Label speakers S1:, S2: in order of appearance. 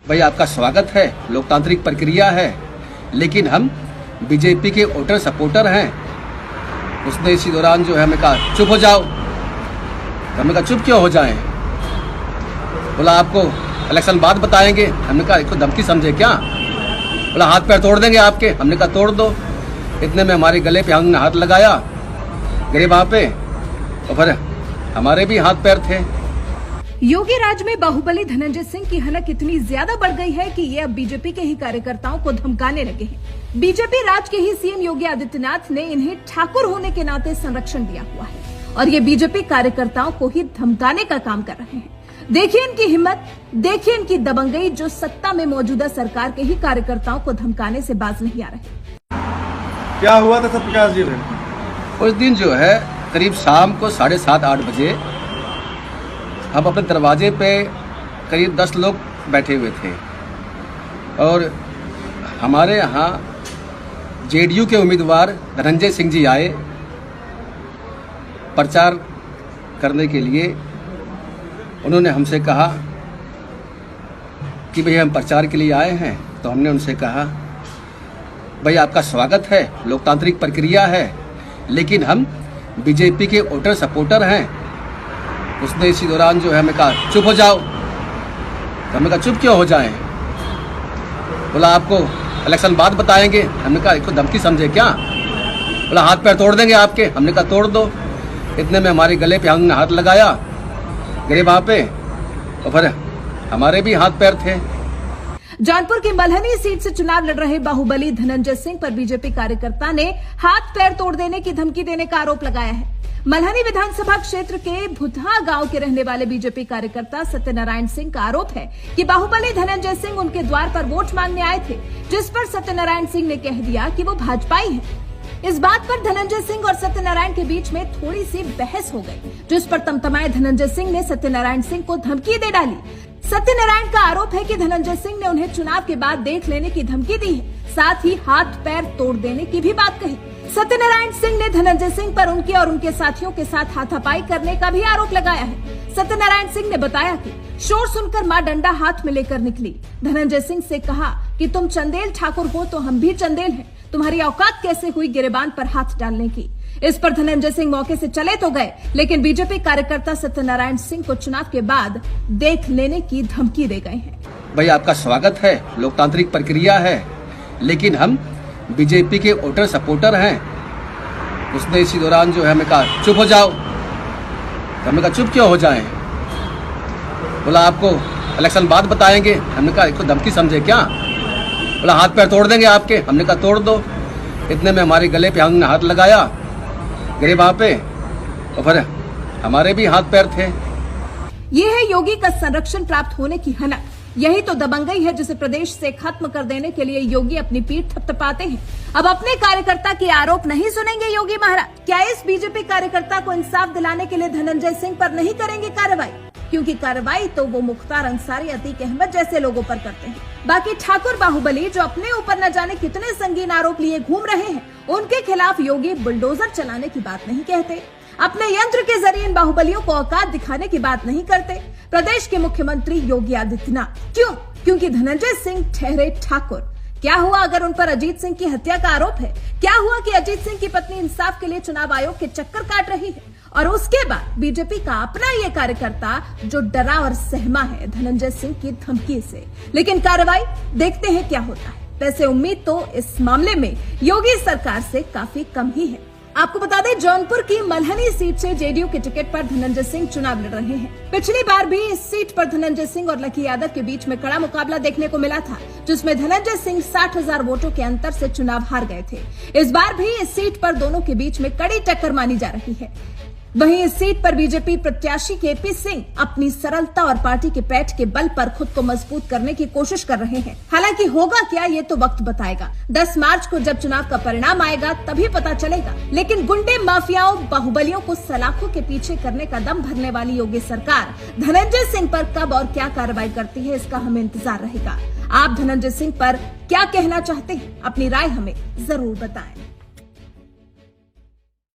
S1: भाई आपका स्वागत है, लोकतांत्रिक प्रक्रिया है, लेकिन हम बीजेपी के वोटर सपोर्टर हैं। उसने इसी दौरान जो है हमें कहा चुप हो जाओ, तो हमने कहा चुप क्यों हो जाएं? बोला आपको इलेक्शन बाद बताएंगे। हमने कहा इसको धमकी समझे क्या? बोला हाथ पैर तोड़ देंगे आपके। हमने कहा तोड़ दो। इतने में हमारे गले पे हमने हाथ लगाया, गिरे वहां पे, और फिर हमारे भी हाथ पैर थे।
S2: योगी राज में बाहुबली धनंजय सिंह की हलक इतनी ज्यादा बढ़ गई है कि ये अब बीजेपी के ही कार्यकर्ताओं को धमकाने लगे हैं। बीजेपी राज के ही सीएम योगी आदित्यनाथ ने इन्हें ठाकुर होने के नाते संरक्षण दिया हुआ है और ये बीजेपी कार्यकर्ताओं को ही धमकाने का काम कर रहे हैं। देखिए इनकी हिम्मत, देखिए इनकी दबंगई, जो सत्ता में मौजूदा सरकार के ही कार्यकर्ताओं को धमकाने से बाज नहीं आ रहे।
S3: क्या हुआ था प्रकाश जी?
S1: उस दिन जो है करीब शाम को 7:30-8 बजे हम अपने दरवाजे पे करीब 10 लोग बैठे हुए थे और हमारे यहाँ जेडीयू के उम्मीदवार धनंजय सिंह जी आए प्रचार करने के लिए। उन्होंने हमसे कहा कि भैया हम प्रचार के लिए आए हैं। तो हमने उनसे कहा भाई आपका स्वागत है, लोकतांत्रिक प्रक्रिया है, लेकिन हम बीजेपी के वोटर सपोर्टर हैं। उसने इसी दौरान जो है हमें कहा चुप हो जाओ, तो हमने कहा चुप क्यों हो जाएं? बोला आपको इलेक्शन बाद बताएंगे। हमने कहा इसको धमकी समझे क्या? बोला हाथ पैर तोड़ देंगे आपके। हमने कहा तोड़ दो। इतने में हमारे गले पे हमने हाथ लगाया, गिरे वहां पे, और फिर हमारे भी हाथ पैर थे।
S2: जौनपुर की मल्हनी सीट से चुनाव लड़ रहे बाहुबली धनंजय सिंह पर बीजेपी कार्यकर्ता ने हाथ पैर तोड़ देने की धमकी देने का आरोप लगाया है। मल्हनी विधानसभा क्षेत्र के भुतहा गांव के रहने वाले बीजेपी कार्यकर्ता सत्यनारायण सिंह का आरोप है कि बाहुबली धनंजय सिंह उनके द्वार पर वोट मांगने आए थे, जिस पर सत्यनारायण सिंह ने कह दिया कि वो भाजपाई हैं। इस बात पर धनंजय सिंह और सत्यनारायण के बीच में थोड़ी सी बहस हो गई, जिस पर तमतमाए धनंजय सिंह ने सत्यनारायण सिंह को धमकी दे डाली। सत्यनारायण का आरोप है कि धनंजय सिंह ने उन्हें चुनाव के बाद देख लेने की धमकी दी है, साथ ही हाथ पैर तोड़ देने की भी बात कही। सत्यनारायण सिंह ने धनंजय सिंह पर उनके और उनके साथियों के साथ हाथापाई करने का भी आरोप लगाया है। सत्यनारायण सिंह ने बताया कि शोर सुनकर मां डंडा हाथ में लेकर निकली। धनंजय सिंह से कहा कि तुम चंदेल ठाकुर हो तो हम भी चंदेल हैं, तुम्हारी औकात कैसे हुई गिरेबान पर हाथ डालने की? इस पर धनंजय सिंह मौके से चले तो गए, लेकिन बीजेपी कार्यकर्ता सत्यनारायण सिंह को चुनाव के बाद देख लेने की धमकी दे गए हैं।
S1: भाई आपका स्वागत है, लोकतांत्रिक प्रक्रिया है, लेकिन हम बीजेपी के वोटर सपोर्टर हैं। उसने इसी दौरान जो है हमें कहा चुप हो जाओ, तो हमने कहा चुप क्यों हो जाएं? बोला आपको इलेक्शन बाद बताएंगे। हमने कहा इसको धमकी समझे क्या? बोला हाथ पैर तोड़ देंगे आपके। हमने कहा तोड़ दो। इतने में हमारे गले पे हमने हाथ लगाया, गिरे वहां पे, और फिर हमारे भी हाथ पैर थे।
S2: ये है योगी का संरक्षण प्राप्त होने की हनक। यही तो दबंगई है जिसे प्रदेश से खत्म कर देने के लिए योगी अपनी पीठ थपथपाते हैं। अब अपने कार्यकर्ता के आरोप नहीं सुनेंगे योगी महाराज। क्या इस बीजेपी कार्यकर्ता को इंसाफ दिलाने के लिए धनंजय सिंह पर नहीं करेंगे कार्रवाई? क्योंकि कार्रवाई तो वो मुख्तार अंसारी, अतीक अहमद जैसे लोगों पर करते हैं। बाकी ठाकुर बाहुबली जो अपने ऊपर न जाने कितने संगीन आरोप लिए घूम रहे हैं, उनके खिलाफ योगी बुलडोजर चलाने की बात नहीं कहते, अपने यंत्र के जरिए इन बाहुबलियों को औकात दिखाने की बात नहीं करते। प्रदेश के मुख्यमंत्री योगी आदित्यनाथ क्यों? क्योंकि धनंजय सिंह ठहरे ठाकुर। क्या हुआ अगर उन पर अजीत सिंह की हत्या का आरोप है? क्या हुआ कि अजीत सिंह की पत्नी इंसाफ के लिए चुनाव आयोग के चक्कर काट रही है और उसके बाद बीजेपी का अपना ये कार्यकर्ता जो डरा और सहमा है धनंजय सिंह की धमकी से? लेकिन कार्रवाई देखते हैं क्या होता है। वैसे उम्मीद तो इस मामले में योगी सरकार से काफी कम ही है। आपको बता दें जौनपुर की मल्हनी सीट से जेडीयू के टिकट पर धनंजय सिंह चुनाव लड़ रहे हैं। पिछली बार भी इस सीट पर धनंजय सिंह और लकी यादव के बीच में कड़ा मुकाबला देखने को मिला था, जिसमें धनंजय सिंह 60,000 वोटों के अंतर से चुनाव हार गए थे। इस बार भी इस सीट पर दोनों के बीच में कड़ी टक्कर मानी जा रही है। वहीं इस सीट पर बीजेपी प्रत्याशी केपी सिंह अपनी सरलता और पार्टी के पैठ के बल पर खुद को मजबूत करने की कोशिश कर रहे हैं। हालांकि होगा क्या ये तो वक्त बताएगा। 10 मार्च को जब चुनाव का परिणाम आएगा तभी पता चलेगा। लेकिन गुंडे, माफियाओं, बाहुबलियों को सलाखों के पीछे करने का दम भरने वाली योगी सरकार धनंजय सिंह पर कब और क्या कार्रवाई करती है, इसका हमें इंतजार रहेगा। आप धनंजय सिंह पर क्या कहना चाहते हैं? अपनी राय हमें जरूर बताएं।